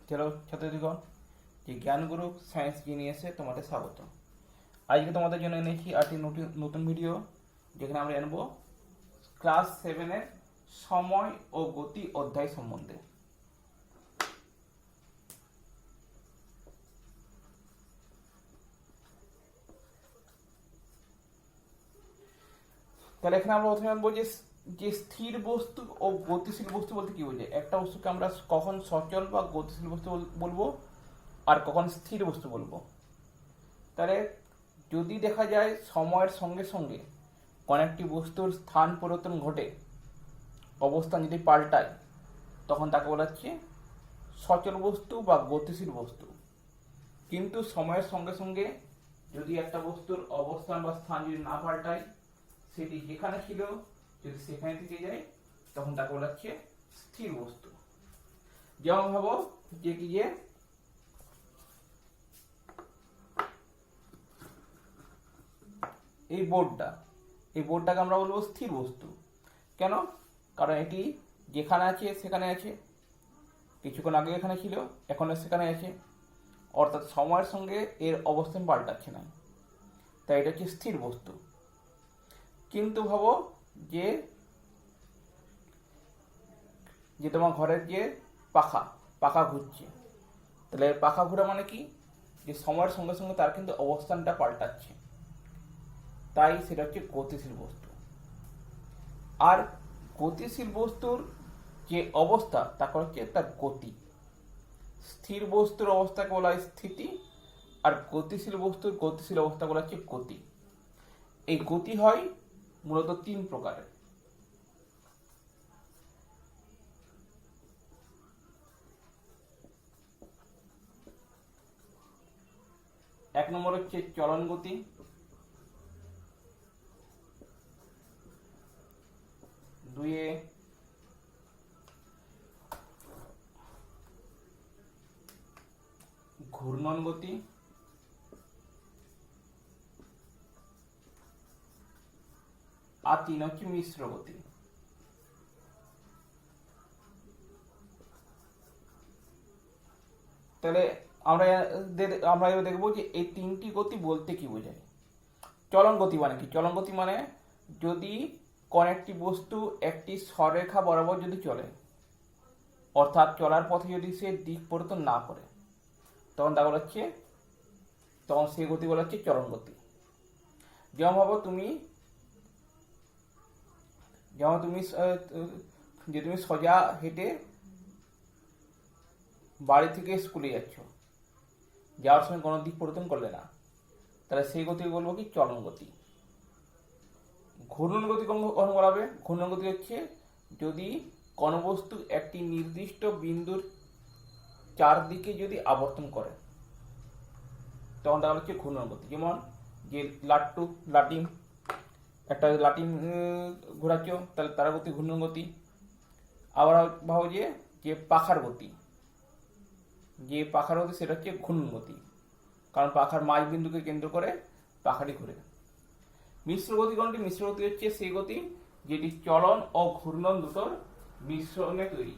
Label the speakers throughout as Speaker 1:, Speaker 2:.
Speaker 1: চলো ছাত্রছাত্রীগণ, যে জ্ঞানগুরু সায়েন্স জিনিয়াসে তোমাদের স্বাগত। আজকে তোমাদের জন্য এনেছি আরেকটি নতুন ভিডিও, যেখানে আমরা জানবো ক্লাস 7-এর সময় ও গতি অধ্যায় সম্বন্ধে। তাহলে এখানে আমরা প্রথমে জানবো যে স্থির বস্তু ও গতিশীল বস্তু বলতে কি বোঝায়। একটা বস্তুকে আমরা কখন সচল বা গতিশীল বস্তু বলবো আর কখন স্থির বস্তু বলবো। তাহলে যদি দেখা যায় সময়ের সঙ্গে সঙ্গে কোনো একটি বস্তুর স্থান পরিবর্তন ঘটে, অবস্থান যদি পাল্টায়, তখন তাকে বলা হচ্ছে সচল বস্তু বা গতিশীল বস্তু। কিন্তু সময়ের সঙ্গে সঙ্গে যদি একটা বস্তুর অবস্থান বা স্থান যদি না পাল্টায়, সেটি যেখানে ছিল যদি সেখানে থেকে যায়, তখন তাকে বলা হচ্ছে স্থির বস্তু। যেমন ভাবো যে এই বোর্ডটাকে আমরা বলবো স্থির বস্তু। কেন? কারণ এটি যেখানে আছে সেখানে আছে, কিছুক্ষণ আগে এখানে ছিল, এখন সেখানে আছে, অর্থাৎ সময়ের সঙ্গে এর অবস্থান পাল্টাচ্ছে না, তাই এটা হচ্ছে স্থির বস্তু। কিন্তু ভাবো যে তোমার ঘরের যে পাখা ঘুরছে, তাহলে পাখা ঘোরা মানে কি? যে সময়ের সঙ্গে সঙ্গে তার কিন্তু অবস্থানটা পাল্টাচ্ছে, তাই সেটা হচ্ছে গতিশীল বস্তু। আর গতিশীল বস্তুর যে অবস্থা তাকে হচ্ছে তার গতি। স্থির বস্তুর অবস্থাকে বলা হয় স্থিতি, আর গতিশীল বস্তুর গতিশীল অবস্থা বলা হচ্ছে গতি। এই গতি হয় মূলত 3 প্রকারের। এক নম্বর হচ্ছে চলন গতি, দুইয়ে ঘূর্ণন গতি, আর 3 হচ্ছে মিশ্র গতি। তাহলে আমরা এবার দেখবো যে এই 3টি গতি বলতে কি বোঝায়। চলন গতি মানে কি? চলন গতি মানে যদি কোন একটি বস্তু একটি সরেখা বরাবর যদি চলে, অর্থাৎ চলার পথে যদি সে দিক পরিবর্তন না করে, তখন সেই গতি বলা হচ্ছে চলন গতি। যেমন ভাবো তুমি সোজা হেঁটে বাড়ি থেকে স্কুলে যাচ্ছ, যাওয়ার সময় কোনো দিক পরিবর্তন করলে না, তাহলে সেই গতি বলবো কি? চলন গতি। ঘূর্ণন গতি কখন বলা হবে? ঘূর্ণন গতি হচ্ছে যদি কোনো বস্তু একটি নির্দিষ্ট বিন্দুর চারদিকে যদি আবর্তন করে, তখন তাহলে হচ্ছে ঘূর্ণন গতি। যেমন যে একটা লাটিম ঘোরাচ্ছ, তাহলে তার গতি ঘূর্ণন গতি। আবার ভাবো যে পাখার গতি সেটা হচ্ছে ঘূর্ণন গতি, কারণ পাখার মাঝ বিন্দুকে কেন্দ্র করে পাখাটি ঘুরে। মিশ্র গতি কোনটি? মিশ্র গতি হচ্ছে সেই গতি যেটি চলন ও ঘূর্ণন দুটোর মিশ্রণে তৈরি,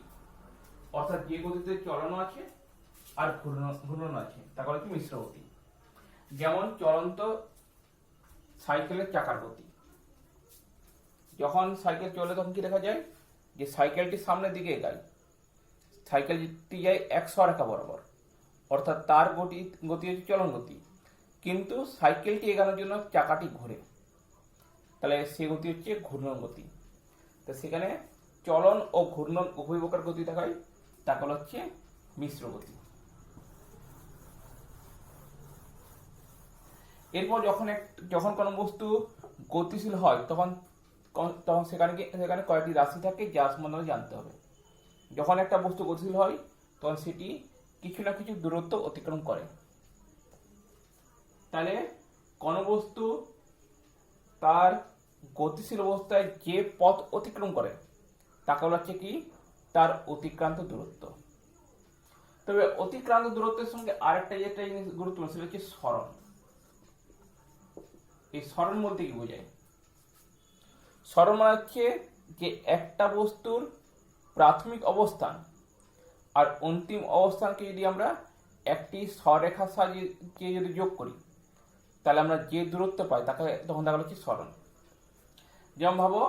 Speaker 1: অর্থাৎ যে গতিতে চলনও আছে আর ঘূর্ণন আছে, তাকে বলা হচ্ছে মিশ্র গতি। যেমন চলন্ত সাইকেলের চাকার গতি। যখন সাইকেল চলে তখন কি দেখা যায়? যে সাইকেলটি সামনের দিকে এগায়, সাইকেলটি যায় 100 রেখা বরাবর, অর্থাৎ তার গতি হচ্ছে চলন গতি। কিন্তু সাইকেলটি এগানোর জন্য চাকাটি ঘুরে, তাহলে সে গতি হচ্ছে ঘূর্ণন গতি। তো সেখানে চলন ও ঘূর্ণন উভয় প্রকার গতি দেখায়, তাকে বলা হচ্ছে মিশ্র গতি। এরপর যখন কোনো বস্তু গতিশীল হয়, তখন সেখানে কয়েকটি রাশি থাকে, যার সম্বন্ধে জানতে হবে। যখন একটা বস্তু গতিশীল হয়, তখন সেটি কিছু না কিছু দূরত্ব অতিক্রম করে। তাহলে কোনো বস্তু তার গতিশীল অবস্থায় যে পথ অতিক্রম করে, তাকে বলা হচ্ছে কি? তার অতিক্রান্ত দূরত্ব। তবে অতিক্রান্ত দূরত্বের সঙ্গে আরেকটা জিনিস গুরুত্বপূর্ণ, সেটা হচ্ছে সরণ। এই সরণ বলতে কি বোঝায়? সরণ মানে হচ্ছে যে একটা বস্তুর প্রাথমিক অবস্থান আর অন্তিম অবস্থানকে যদি আমরা একটি সরেখার সাহায্যে যদি যোগ করি, তাহলে আমরা যে দূরত্ব পাই তাকে তখন দেখা হচ্ছে সরণ। যেমন ভাবো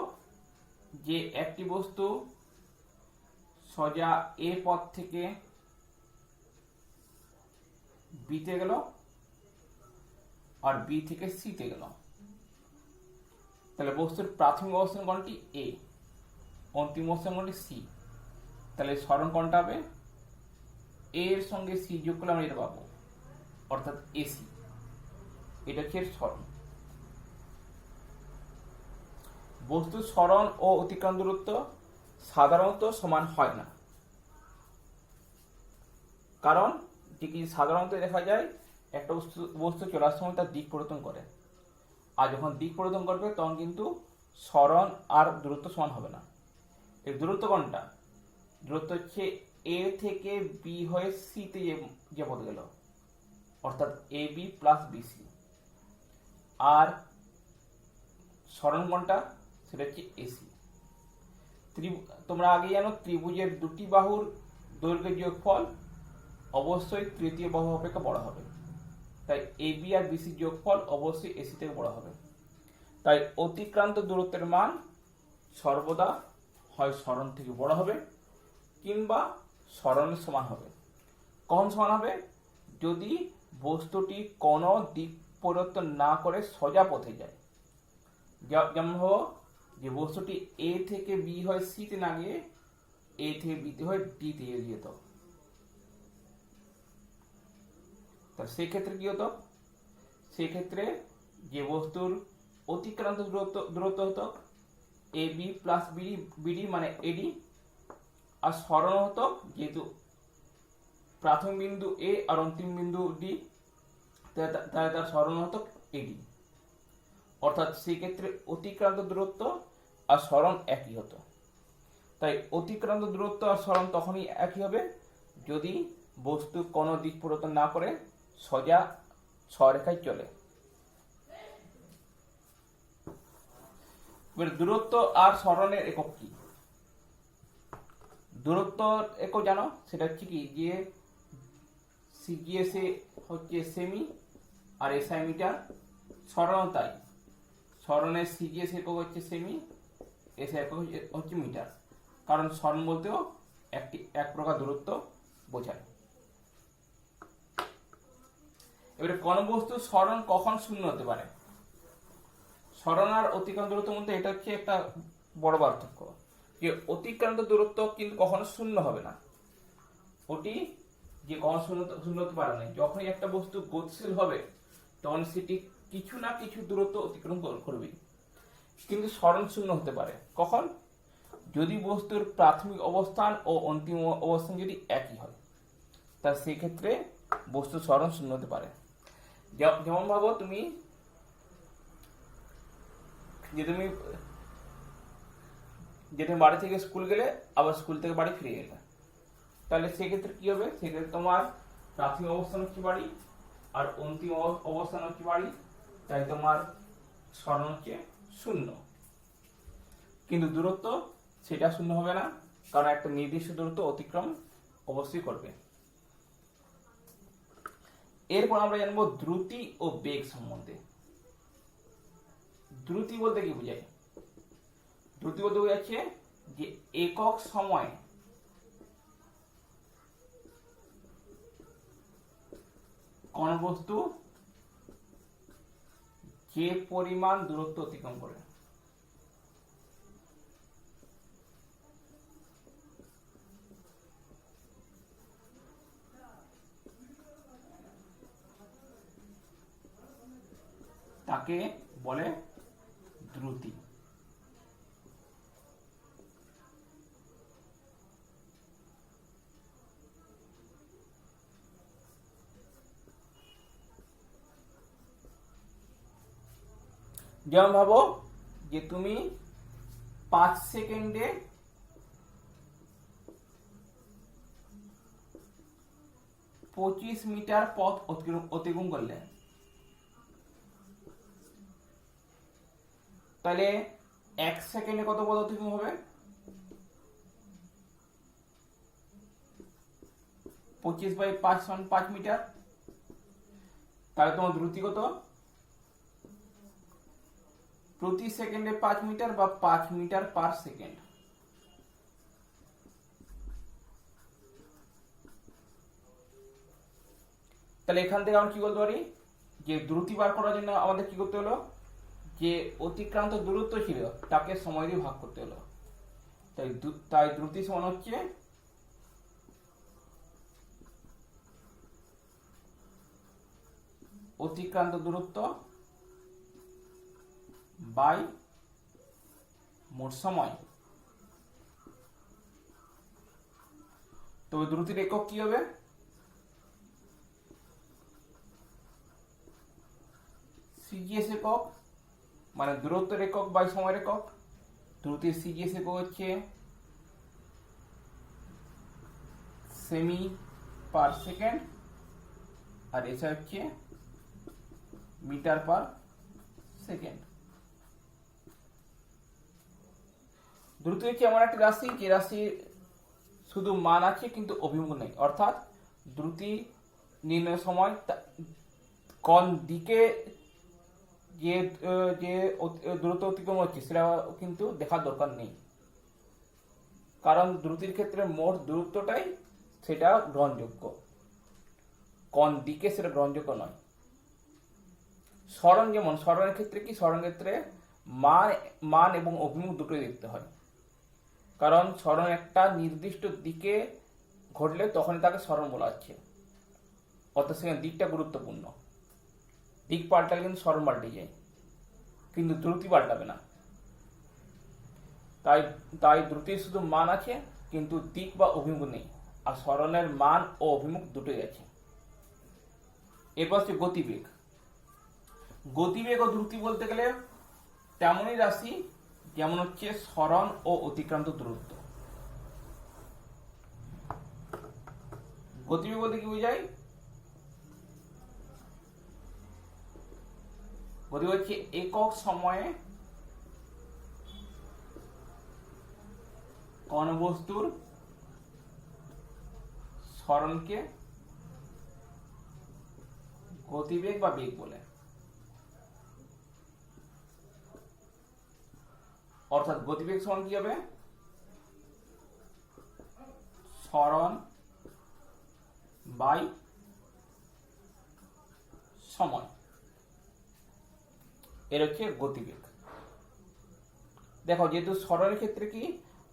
Speaker 1: যে একটি বস্তু সোজা এ পথ থেকে বিতে গেল আর বি থেকে সিতে গেল, তাহলে বস্তুর প্রাথমিক অবস্থান কোণটি এ, অন্তিম অবস্থান কোণটি সি, তাহলে সরণ কোণটা হবে এ এর সঙ্গে সি যোগ করলে আমরা এটা পাবো, অর্থাৎ এসি। এটা হচ্ছে সরণ। বস্তুর সরণ ও অতিক্রান্ত দূরত্ব সাধারণত সমান হয় না, কারণ কি সাধারণত দেখা যায় একটা বস্তু চলার সময় তার দিক পরিবর্তন করে, আর যখন দিক পরিবর্তন করবে তখন কিন্তু সরণ আর দূরত্ব সমান হবে না। এর দূরত্ব কোনটা? দূরত্ব হচ্ছে এ থেকে বি হয়ে সিতে যে পথ গেল, অর্থাৎ এ বি প্লাস বিসি। আর সরণ কোনটা? সেটা হচ্ছে এসি। তোমরা আগে জানো ত্রিভুজের দুটি বাহুর দৈর্ঘ্যের যোগফল অবশ্যই তৃতীয় বাহু অপেক্ষা বড় হবে, তাই এ বি আর বিসির যোগফল অবশ্যই এসি থেকে বড় হবে। তাই অতিক্রান্ত দূরত্বের মান সর্বদা হয় সরণ থেকে বড় হবে কিংবা সরণের সমান হবে। কখন সমান হবে? যদি বস্তুটি কোনো দিক পরিবর্তন না করে সোজা পথে যায়। যেমন হলো যে বস্তুটি এ থেকে বি হয়ে সিতে না গিয়ে এ থেকে বিতে হয়ে ডিতে যেত, তাহলে সেক্ষেত্রে কি হতো? সেক্ষেত্রে যে বস্তুর অতিক্রান্ত দূরত্ব হতো এ বি প্লাস বিডি মানে এডি, আর সরণ হতো যেহেতু প্রাথমিক বিন্দু এ আর অন্তিম বিন্দু ডি, তাহলে তার সরণ হতো এডি। অর্থাৎ সেক্ষেত্রে অতিক্রান্ত দূরত্ব আর সরণ একই হতো। তাই অতিক্রান্ত দূরত্ব আর সরণ তখনই একই হবে যদি বস্তু কোনো দিক পরিবর্তন না করে সোজা সরেখায় চলে। দূরত্ব আর সরণের একক কি? দূরত্ব একক জানো, সেটা হচ্ছে কি যে সিজিএসএ হচ্ছে সেমি আর এসআই মিটার। সরণ তাই, সরণের সিজিএস একক হচ্ছে সেমি, এসআই একক হচ্ছে মিটার, কারণ সরণ বলতেও এক প্রকার দূরত্ব বোঝায়। এবারে কোন বস্তুর সরণ কখন শূন্য হতে পারে? সরণ আর অতিক্রান্ত দূরত্বের মধ্যে এটা হচ্ছে একটা বড় পার্থক্য, যে অতিক্রান্ত দূরত্ব কিন্তু কখনো শূন্য হবে না। ওটি যে কখনো শূন্য হতে পারে না, যখনই একটা বস্তু গতিশীল হবে তখন সেটি কিছু না কিছু দূরত্ব অতিক্রম করবে। কিন্তু সরণ শূন্য হতে পারে কখন? যদি বস্তুর প্রাথমিক অবস্থান ও অন্তিম অবস্থান যদি একই হয়, তা সেক্ষেত্রে বস্তুর সরণ শূন্য হতে পারে। যেমন ভাবো তুমি বাড়ি থেকে স্কুল গেলে আবার স্কুল থেকে বাড়ি ফিরে গেলে, তাহলে সেক্ষেত্রে কি হবে? সেক্ষেত্রে তোমার প্রাথমিক অবস্থান হচ্ছে বাড়ি আর অন্তিম অবস্থান হচ্ছে বাড়ি, তাই তোমার সরণ হচ্ছে শূন্য। কিন্তু দূরত্ব সেটা শূন্য হবে না, কারণ একটা নির্দিষ্ট দূরত্ব অতিক্রম অবশ্যই করবে। এরপর আমরা জানবো দ্রুতি ও বেগ সম্বন্ধে। দ্রুতি বলতে কি বোঝায়? দ্রুতি বলতে বোঝাচ্ছে যে একক সময় কোন বস্তু যে পরিমাণ দূরত্ব অতিক্রম করে। তাকে বলে দ্রুতি। যেমন ভাবো যে তুমি 5 সেকেন্ডে 25 মিটার পথ অতিক্রম করলে, তাহলে 1 সেকেন্ডে কত পথ অতিক্রম হবে? 25/5 সমান 5 মিটার। তাহলে তোমার দ্রুতি কত? প্রতি সেকেন্ডে 5 মিটার বা 5 মিটার পার সেকেন্ড। তাহলে এখান থেকে আমরা কি বলতে পারি যে দ্রুতি বার করার জন্য আমাদের কি করতে হলো, যে অতিক্রান্ত দূরত্ব ছিল তাকে সময় দিয়ে ভাগ করতে হলো। তাই দ্রুতি সমান হচ্ছে অতিক্রান্ত দূরত্ব বাই মোট সময়। তবে দ্রুতির একক কি হবে? সিজিএস একক, মানে দূরত্বের একক বাই সময়ের একক। দ্রুতির সিজিএস একক হচ্ছে সেমি পার সেকেন্ড, আর এসা হচ্ছে মিটার পার সেকেন্ড। দ্রুতি হচ্ছে এমন একটা রাশি যে রাশির শুধু মান আছে কিন্তু অভিমুখ নেই, অর্থাৎ দ্রুতি নির্ণয়ের সময় কোন দিকে যে যে দূরত্ব অতিক্রম হচ্ছে সেটা কিন্তু দেখার দরকার নেই, কারণ দ্রুতির ক্ষেত্রে মোট দূরত্বটাই সেটা গ্রহণযোগ্য, কোন দিকে সেটা গ্রহণযোগ্য নয়। সরণ যেমন, সরণের ক্ষেত্রে কি, সরণ ক্ষেত্রে মান এবং অভিমুখ দুটোই দেখতে হয়, কারণ সরণ একটা নির্দিষ্ট দিকে ঘটলে তখনই তাকে সরণ বলা হচ্ছে, অর্থাৎ সেখানে দিকটা গুরুত্বপূর্ণ। দিক পাল্টালে কিন্তু সরণ পাল্টে যায়, কিন্তু দ্রুতি পাল্টাবে না। তাই দ্রুতির শুধু মান আছে কিন্তু দিক বা অভিমুখ নেই, আর সরণের মান ও অভিমুখ দুটোই আছে। এরপর হচ্ছে গতিবেগ। গতিবেগ ও দ্রুতি বলতে গেলে তেমনই রাশি যেমন হচ্ছে সরণ ও অতিক্রান্ত দূরত্ব। গতিবেগ বলতে কি বোঝায়? গতিবেগ হচ্ছে একক সময়ে কোন বস্তুর সরণকে গতিবেগ বা বেগ বলে। অর্থাৎ গতিবেগ সমান কি হবে? সরণ বাই সময়, এর হচ্ছে গতিবেগ। দেখো, যেহেতু সরণের ক্ষেত্রে কি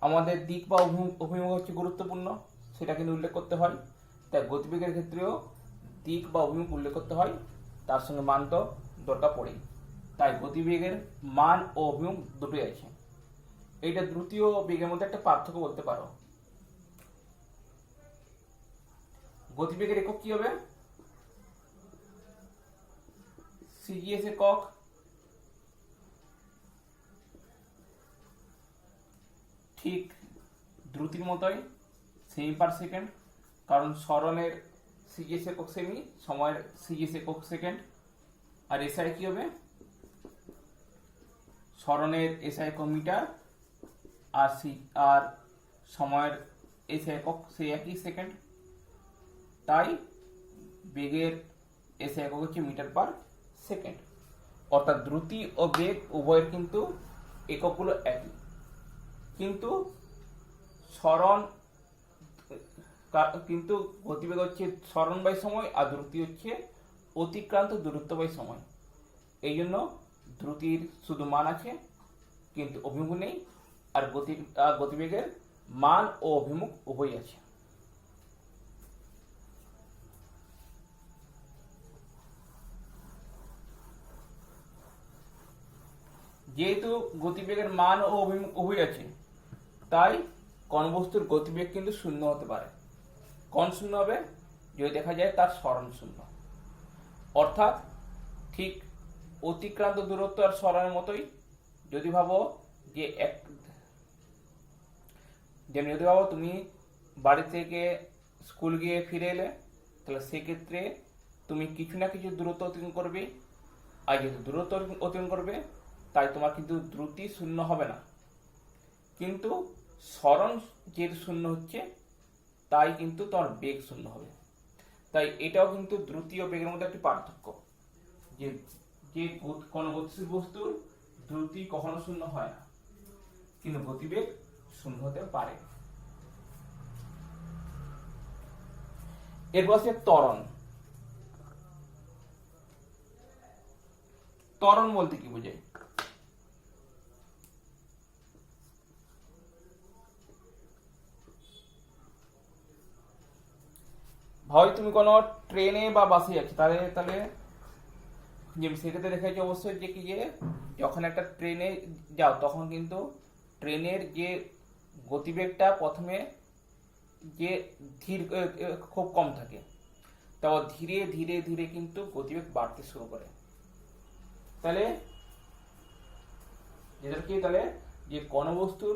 Speaker 1: আমাদের দিক বা অভিমুখ হচ্ছে গুরুত্বপূর্ণ, সেটা কিন্তু উল্লেখ করতে হয়, তাই গতিবেগের ক্ষেত্রেও দিক বা অভিমুখ উল্লেখ করতে হয়, তার সঙ্গে মান তো দরকার পড়েই। তাই গতিবেগের মান ও অভিমুখ দুটোই আছে। এইটা দ্রুতি ও বেগের মধ্যে একটা পার্থক্য বলতে পারো। গতিবেগের একক কি হবে? সিজিএস একক, ঠিক দ্রুতির মতোই সেমি পার সেকেন্ড, কারণ সরণের সিজিএস একক সেমি, সময়ের সিজিএস একক সেকেন্ড। আর এসআই কি হবে? সরণের এসআই একক মিটার, আর সময়ের এসআই একক সেই একই সেকেন্ড। তাই বেগের এসআই একক হচ্ছে মিটার পার সেকেন্ড। অর্থাৎ দ্রুতি ও বেগ উভয়ের কিন্তু এককগুলো একই, কিন্তু গতিবেগ হচ্ছে সরণ বাই সময়, আর দ্রুতি হচ্ছে অতিক্রান্ত দূরত্ব বাই সময়। এই জন্য দ্রুতির শুধু মান আছে কিন্তু অভিমুখ নেই, আর গতিবেগের মান ও অভিমুখ উভয় আছে। যেহেতু গতিবেগের মান ও অভিমুখ উভয় আছে, তাই কোন বস্তুর গতিবেগ কিন্তু শূন্য হতে পারে। কোন শূন্য হবে? যদি দেখা যায় তার সরণ শূন্য। অর্থাৎ ঠিক অতিক্রান্ত দূরত্ব আর সরণের মতোই, যদি ভাবো তুমি বাড়ি থেকে স্কুল গিয়ে ফিরে এলে, তাহলে সেক্ষেত্রে তুমি কিছু না কিছু দূরত্ব অতিক্রম করবে, আর যেহেতু দূরত্ব অতিক্রম করবে তাই তোমার কিন্তু দ্রুতি শূন্য হবে না, কিন্তু সরণ যেহেতু শূন্য হচ্ছে তাই কিন্তু তোমার বেগ শূন্য হবে। তাই এটাও কিন্তু দ্রুতি ও বেগের মধ্যে একটি পার্থক্য, যে যে কোনো গতিশীল বস্তুর দ্রুতি কখনো শূন্য হয় না, কিন্তু গতিবেগ শূন্য হতে পারে। এরপর আছে ত্বরণ। ত্বরণ বলতে কি বোঝায়? ভাই তুমি কোনো ট্রেনে বা বাসে যাচ্ছ, তাহলে যে সেক্ষেত্রে দেখা যাচ্ছে অবশ্যই যে কি, যে যখন একটা ট্রেনে যাও তখন কিন্তু ট্রেনের যে গতিবেগটা প্রথমে যে ধীর খুব কম থাকে, তারপর ধীরে ধীরে ধীরে কিন্তু গতিবেগ বাড়তে শুরু করে। তাহলে যেটা কি, তাহলে যে কোনো বস্তুর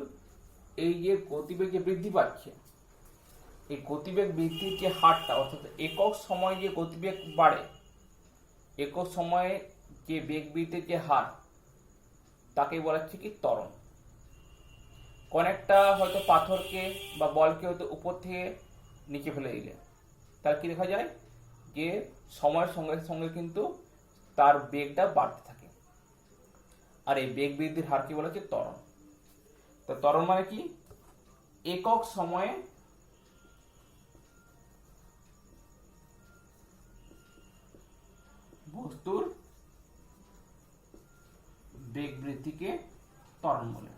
Speaker 1: এই যে গতিবেগ যে বৃদ্ধি পাচ্ছে, এই গতিবেগ বৃদ্ধির যে হারটা, অর্থাৎ একক সময় যে গতিবেগ বাড়ে, একক সময়ে যে বেগ বৃদ্ধির যে হার, তাকে বলা হচ্ছে কি ত্বরণ। কোন একটা হয়তো পাথরকে বা বলকে হয়তো উপর থেকে নিচে ফেলে দিলে তার কি দেখা যায়, যে সময়ের সঙ্গে সঙ্গে কিন্তু তার বেগটা বাড়তে থাকে, আর এই বেগ বৃদ্ধির হার কি বলা হচ্ছে ত্বরণ। তো ত্বরণ মানে কি, একক সময়ে বস্তুর বেগ বৃদ্ধিকে ত্বরণ বলে।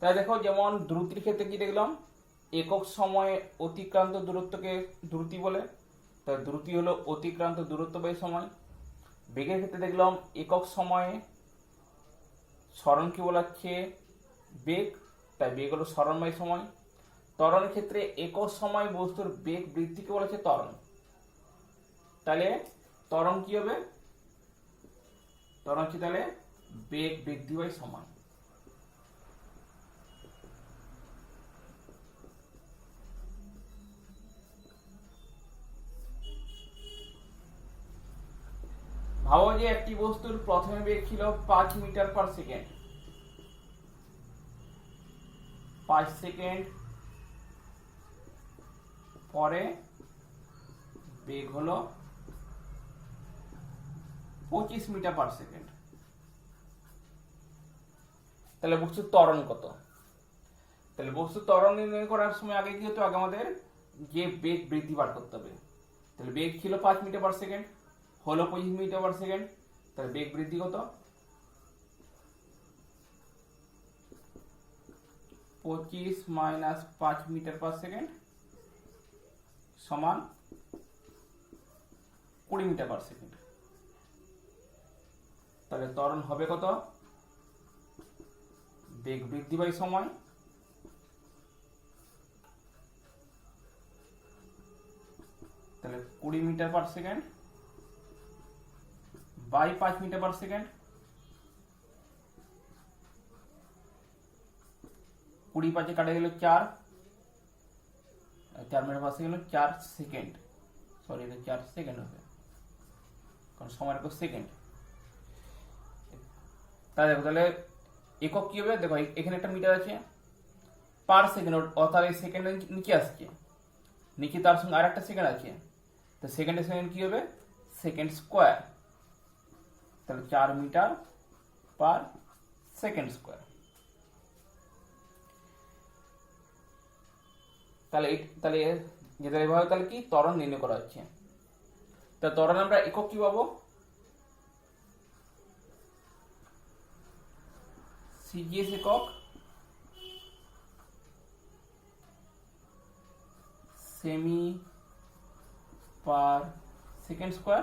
Speaker 1: তাই দেখো, যেমন দ্রুতির ক্ষেত্রে কি দেখলাম, একক সময়ে অতিক্রান্ত দূরত্বকে দ্রুতি বলে, তাই দ্রুতি হলো অতিক্রান্ত দূরত্ববাহী সময়। বেগের ক্ষেত্রে দেখলাম একক সময়ে সরণকে বলা হচ্ছে বেগ, তাই বেগ হলো সরণবাহী সময়। ত্বরণের ক্ষেত্রে একক সময় বস্তুর বেগ বৃদ্ধিকে বলা হচ্ছে ত্বরণ। তাহলে ত্বরণ কি হবে, ত্বরণ হচ্ছে তাহলে বেগ বৃদ্ধি বাই সময়। ভাবো যে একটি বস্তুর প্রথমে বেগ ছিল 5 মিটার পার সেকেন্ড, 5 সেকেন্ড পরে বেগ হলো 25 মিটার পার সেকেন্ড। তাহলে বস্তুর ত্বরণ কত? তাহলে বস্তুর ত্বরণ নির্ণয় করার সময় আগে কি হতো, আগে আমাদের যে বেগ বৃদ্ধি বার করতে হবে। তাহলে বেগ ছিল 5 মিটার পার সেকেন্ড, হলো 25 মিটার পার সেকেন্ড, তাহলে বেগ বৃদ্ধি কত? 25 মাইনাস 5 মিটার পার সেকেন্ড সমান 20 মিটার পার সেকেন্ড। তাহলে ত্বরণ হবে কত? বেগ বৃদ্ধি বাই সময়, তাহলে 20 metre per second by 5 metre per second. 20 5 কাটা গেল 4, 4 metre per second 4 second, sorry এটা 4 সেকেন্ড হবে কারণ সময় একক সেকেন্ড। তাই দেখো, তাহলে একক কি হবে, দেখো এখানে একটা মিটার আছে পার সেকেন্ড, অর্থাৎ এই সেকেন্ড নিচে আসছে, নিচে তার সঙ্গে আর একটা সেকেন্ড আছে, তো সেকেন্ডের সেকেন্ড কি হবে, সেকেন্ড স্কোয়ার। তাহলে 4 মিটার পার সেকেন্ড স্কোয়ার। তাহলে যেটা এভাবে তাহলে কি ত্বরণ নির্ণয় করা হচ্ছে। তা ত্বরণ আমরা একক কি পাবো, সিজিএস একক, সেমি পার সেকেন্ড স্কোয়ার,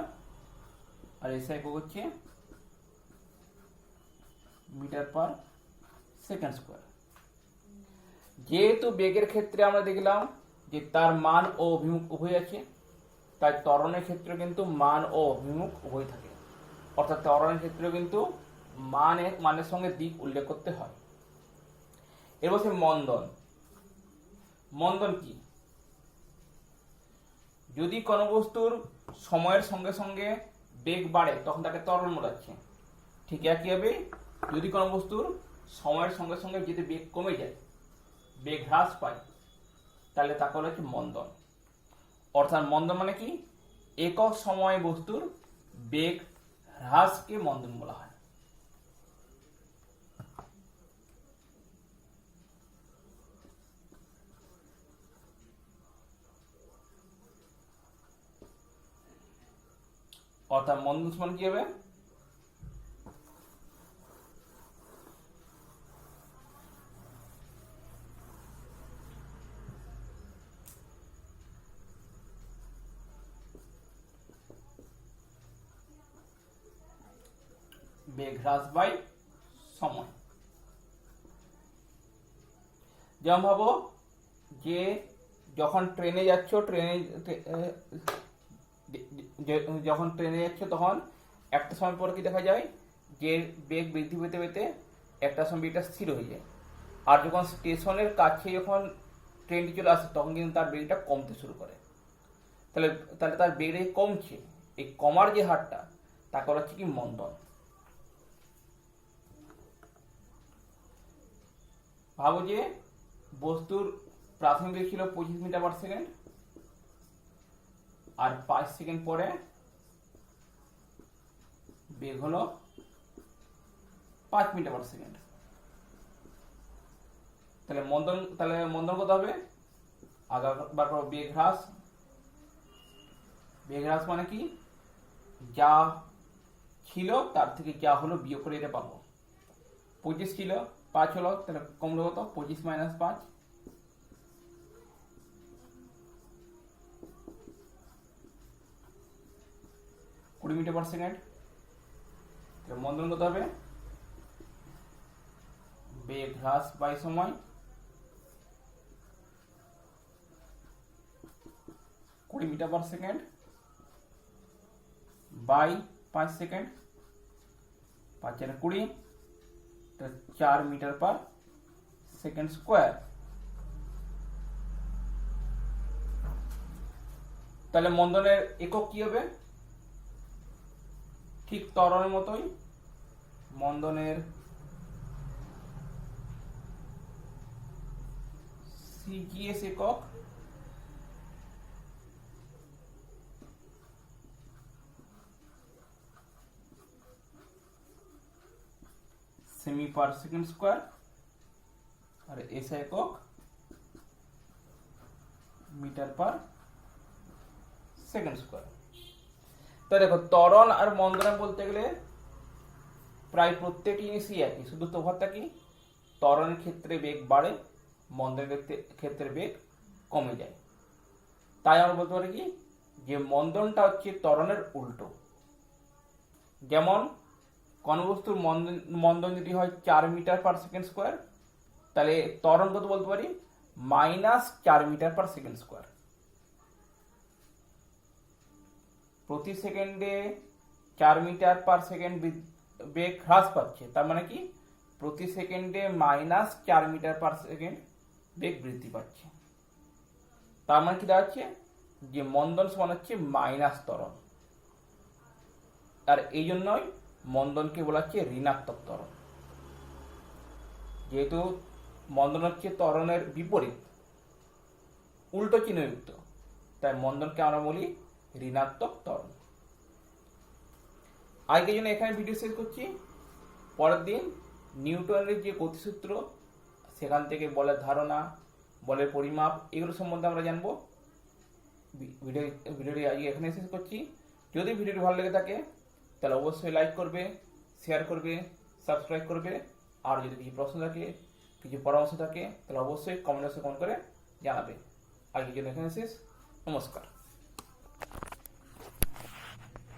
Speaker 1: আর এসে একক হচ্ছে মিটার পার সেকেন্ড স্কোয়ার। যেহেতু বেগের ক্ষেত্রে আমরা দেখলাম যে তার মান ও অভিমুখ উভয় আছে, তাই ত্বরণের ক্ষেত্রে কিন্তু মান ও অভিমুখ উভয় থাকে, অর্থাৎ ত্বরণের ক্ষেত্রে কিন্তু মানের সঙ্গে দিক উল্লেখ করতে হয়। এবার হচ্ছে মন্দন। মন্দন কি, যদি কোনো বস্তুর সময়ের সঙ্গে সঙ্গে বেগ বাড়ে তখন তাকে ত্বরণ বলা হচ্ছে। ঠিক একইভাবে যদি কোনো বস্তুর সময়ের সঙ্গে সঙ্গে যদি বেগ কমে যায়, বেগ হ্রাস পায়, তাহলে তাকে বলা হচ্ছে মন্দন। অর্থাৎ মন্দন মানে কি, একক সময়ে বস্তুর বেগ হ্রাসকে মন্দন বলা হয়। অর্থাৎ মন্দন সমান কি হবে, বেগ হ্রাস বাই সময়। যেমন ভাবো যে যখন ট্রেনে যাচ্ছ, যখন ট্রেনে যাচ্ছ তখন একটা সময় পর কি দেখা যায় যে বেগ বৃদ্ধি পেতে পেতে একটা সময় বেগটা স্থির হয়ে যায়। আর যখন স্টেশনের কাছে যখন ট্রেনটি চলে আসে তখন কিন্তু তার বেগটা কমতে শুরু করে। তাহলে তাহলে তার বেগ কমছে, এই কমার যে হারটা তাকে বলা হচ্ছে কি মন্দন। ভাবো যে বস্তুর প্রাথমিক বেগ ছিল 25 মিটার পার সেকেন্ড, আর 5 সেকেন্ড পরে বেগ হলো 5 মিটার পার সেকেন্ড। তাহলে মন্দন কত হবে, আবার বেগ হ্রাস। বেগ হ্রাস মানে কি, যা ছিল তার থেকে যা হলো বিয়োগ করে এটা পাবো। 25 ছিল, 5 হলো, তাহলে কমলো কত, 25 মাইনাস 5, 20 মিটার পার সেকেন্ড। মন্দন কত হবে, বেগ হ্রাস বাই সময়, 20 metre per second by 5 second, 5 আর 20, 4 মিটার পার সেকেন্ড স্কোয়ার। তাহলে মন্দনের একক কি হবে, ঠিক ত্বরণের মতোই মন্দনের সিজিএস একক সেমি পার সেকেন্ড স্কোয়ার, আর এসআই একক মিটার পার সেকেন্ড স্কোয়ার। তো দেখো ত্বরণ আর মন্দনে বলতে গেলে প্রায় প্রত্যেকটি জিনিসই একই, শুধু তফাৎটা কি, ত্বরণের ক্ষেত্রে বেগ বাড়ে, মন্দনের ক্ষেত্রে বেগ কমে যায়। তাই আমরা বলতে পারি কি, যে মন্দনটা হচ্ছে ত্বরণের উল্টো। যেমন কোন বস্তুর মন্দন যদি হয় 4 মিটার পার সেকেন্ড স্কোয়ার, তাহলে ত্বরণ কত বলতে পারি, -4 মিটার পার সেকেন্ড স্কোয়ার। প্রতি সেকেন্ডে 4 মিটার পার সেকেন্ড বেগ হ্রাস পাচ্ছে, তার মানে কি প্রতি সেকেন্ডে -4 মিটার পার সেকেন্ড বেগ বৃদ্ধি পাচ্ছে। তার মানে কি দাঁড়াচ্ছে, যে মন্দন সমান হচ্ছে মাইনাস ত্বরণ। আর এই জন্যই মন্দনকে বলা হচ্ছে ঋণাত্মক ত্বরণ। যেহেতু মন্দন হচ্ছে ত্বরণের বিপরীত, উল্টো চিহ্নযুক্ত, তাই মন্দনকে আমরা বলি ঋণাত্মক ত্বরণ। আজকের জন্য এখানে ভিডিও শেষ করছি। পরের দিন নিউটনের যে গতিসূত্র, সেখান থেকে বলের ধারণা, বলের পরিমাপ, এগুলো সম্বন্ধে আমরা জানবো। ভিডিওটি আজকে এখানে শেষ করছি। যদি ভিডিওটি ভালো লেগে থাকে তাহলে অবশ্যই লাইক করবে, শেয়ার করবে, সাবস্ক্রাইব করবে। আর যদি কিছু প্রশ্ন থাকে, কিছু পরামর্শ থাকে, তাহলে অবশ্যই কমেন্ট বক্সে কমেন্ট করে জানাবে। আজকের জন্য এখানে শেষ। নমস্কার।